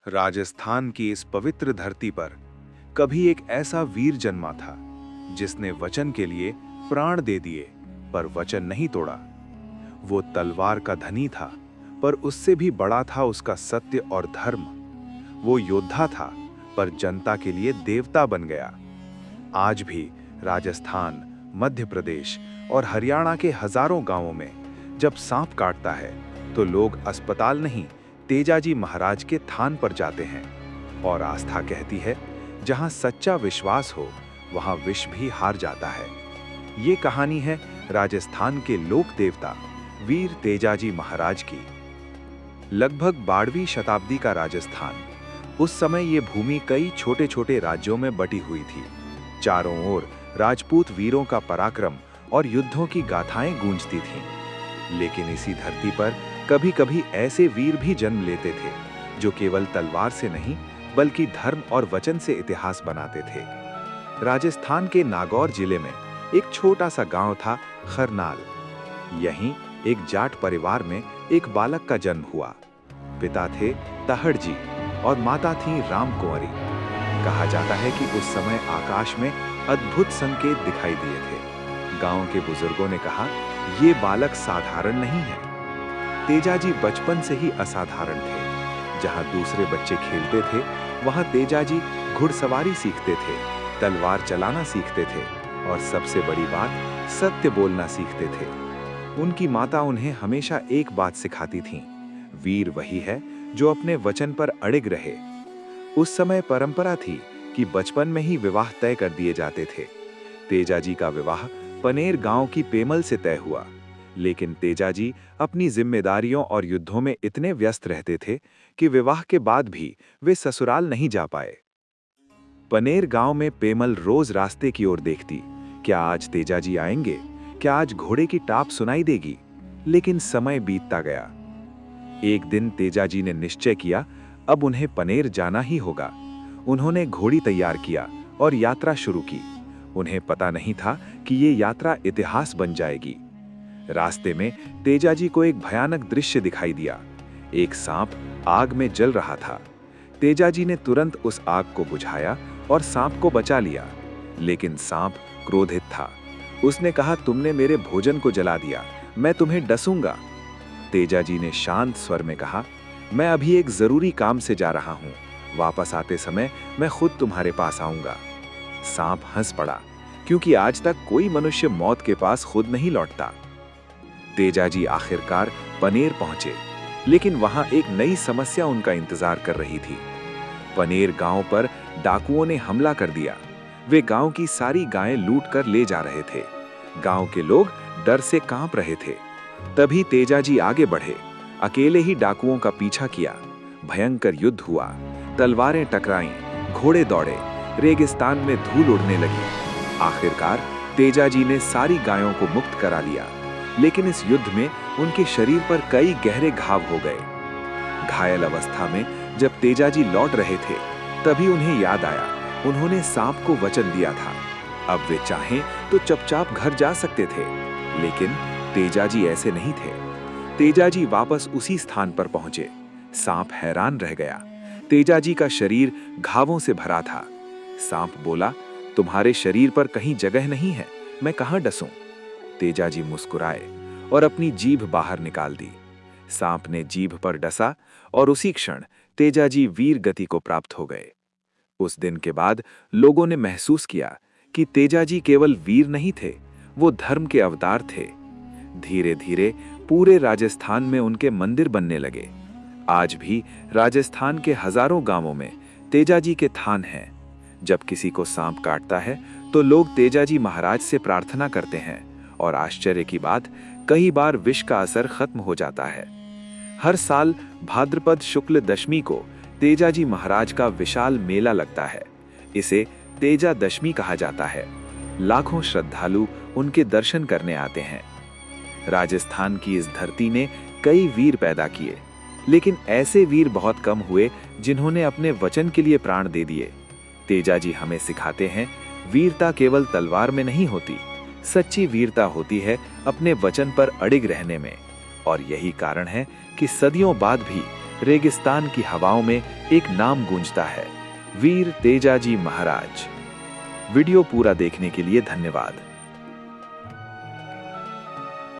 राजस्थान की इस पवित्र धरती पर कभी एक ऐसा वीर जन्मा था जिसने वचन के लिए प्राण दे दिए पर वचन नहीं तोड़ा। वो तलवार का धनी था पर उससे भी बड़ा था उसका सत्य और धर्म। वो योद्धा था पर जनता के लिए देवता बन गया। आज भी राजस्थान, मध्य प्रदेश और हरियाणा के हजारों गांवों में जब सांप काटता है तो लोग अस्पताल नहीं, तेजाजी महाराज के थान पर जाते हैं। और आस्था कहती है, जहां सच्चा विश्वास हो वहां विष भी हार जाता है। ये कहानी है राजस्थान के लोक देवता वीर तेजाजी महाराज की। लगभग 12वीं शताब्दी का राजस्थान। उस समय ये भूमि कई छोटे छोटे राज्यों में बटी हुई थी। चारों ओर राजपूत वीरों का पराक्रम और युद्धों की गाथाएं गूंजती थीं। लेकिन इसी धरती पर कभी कभी ऐसे वीर भी जन्म लेते थे जो केवल तलवार से नहीं बल्कि धर्म और वचन से इतिहास बनाते थे। राजस्थान के नागौर जिले में एक छोटा सा गांव था, खरनाल। यहीं एक जाट परिवार में एक बालक का जन्म हुआ। पिता थे तहड़ जी और माता थी राम कुंवरी। कहा जाता है कि उस समय आकाश में अद्भुत संकेत दिखाई दिए थे। गांव के बुजुर्गों ने कहा, ये बालक साधारण नहीं है। तेजाजी बचपन से ही असाधारण थे। जहां दूसरे बच्चे खेलते थे वहां तेजाजी घुड़सवारी सीखते थे, तलवार चलाना सीखते थे और सबसे बड़ी बात, सत्य बोलना सीखते थे। उनकी माता उन्हें हमेशा एक बात सिखाती थीं, वीर वही है जो अपने वचन पर अड़िग रहे। उस समय परंपरा थी कि बचपन में ही विवाह तय कर दिए जाते थे। तेजाजी का विवाह पनेर गांव की पेमल से तय हुआ। लेकिन तेजाजी अपनी जिम्मेदारियों और युद्धों में इतने व्यस्त रहते थे कि विवाह के बाद भी वे ससुराल नहीं जा पाए। पनेर गांव में पेमल रोज रास्ते की ओर देखती, क्या आज तेजाजी आएंगे, क्या आज घोड़े की टाप सुनाई देगी। लेकिन समय बीतता गया। एक दिन तेजाजी ने निश्चय किया, अब उन्हें पनेर जाना ही होगा। उन्होंने घोड़ी तैयार किया और यात्रा शुरू की। उन्हें पता नहीं था कि ये यात्रा इतिहास बन जाएगी। रास्ते में तेजाजी को एक भयानक दृश्य दिखाई दिया। एक सांप आग में जल रहा था। तेजाजी ने तुरंत उस आग को बुझाया और सांप को बचा लिया। लेकिन सांप क्रोधित था। उसने कहा, तुमने मेरे भोजन को जला दिया, मैं तुम्हें डसूंगा। तेजाजी ने शांत स्वर में कहा, मैं अभी एक जरूरी काम से जा रहा हूं, वापस आते समय मैं खुद तुम्हारे पास आऊंगा। सांप हंस पड़ा, क्योंकि आज तक कोई मनुष्य मौत के पास खुद नहीं लौटता। तेजाजी आखिरकार पनेर पहुंचे, लेकिन वहां एक नई समस्या उनका इंतजार कर रही थी। पनेर गांव पर डाकुओं ने हमला कर दिया। वे गांव की सारी गायें लूट कर ले जा रहे थे। गांव के लोग डर से कांप रहे थे। तभी तेजाजी आगे बढ़े, अकेले ही डाकुओं का पीछा किया। भयंकर युद्ध हुआ, तलवारें टकराईं, घोड़े दौड़े, रेगिस्तान में धूल उड़ने लगी। आखिरकार तेजाजी ने सारी गायों को मुक्त करा लिया। लेकिन इस युद्ध में उनके शरीर पर कई गहरे घाव हो गए। घायल अवस्था में जब तेजाजी लौट रहे थे, तभी उन्हें याद आया, उन्होंने सांप को वचन दिया था। अब वे चाहें तो चुपचाप घर जा सकते थे। लेकिन तेजाजी ऐसे नहीं थे। तेजाजी वापस उसी स्थान पर पहुंचे। सांप हैरान रह गया। तेजाजी का शरीर घावों से भरा था। सांप बोला, तुम्हारे शरीर पर कहीं जगह नहीं है, मैं कहां डसूं? तेजाजी मुस्कुराए और अपनी जीभ बाहर निकाल दी। सांप ने जीभ पर डसा और उसी क्षण तेजाजी वीर गति को प्राप्त हो गए। उस दिन के बाद लोगों ने महसूस किया कि तेजाजी केवल वीर नहीं थे, वो धर्म के अवतार थे। धीरे धीरे पूरे राजस्थान में उनके मंदिर बनने लगे। आज भी राजस्थान के हजारों गांवों में तेजाजी के थान हैं। जब किसी को सांप काटता है तो लोग तेजाजी महाराज से प्रार्थना करते हैं और आश्चर्य की बात, कई बार विष का असर खत्म हो जाता है। हर साल भाद्रपद शुक्ल दशमी को तेजाजी महाराज का विशाल मेला लगता है। इसे तेजा दशमी कहा जाता है। लाखों श्रद्धालु उनके दर्शन करने आते हैं। राजस्थान की इस धरती ने कई वीर पैदा किए, लेकिन ऐसे वीर बहुत कम हुए जिन्होंने अपने वचन के लिए प्राण दे दिए। तेजाजी हमें सिखाते हैं, वीरता केवल तलवार में नहीं होती, सच्ची वीरता होती है अपने वचन पर अड़िग रहने में। और यही कारण है कि सदियों बाद भी रेगिस्तान की हवाओं में एक नाम गूंजता है, वीर तेजाजी महाराज। वीडियो पूरा देखने के लिए धन्यवाद।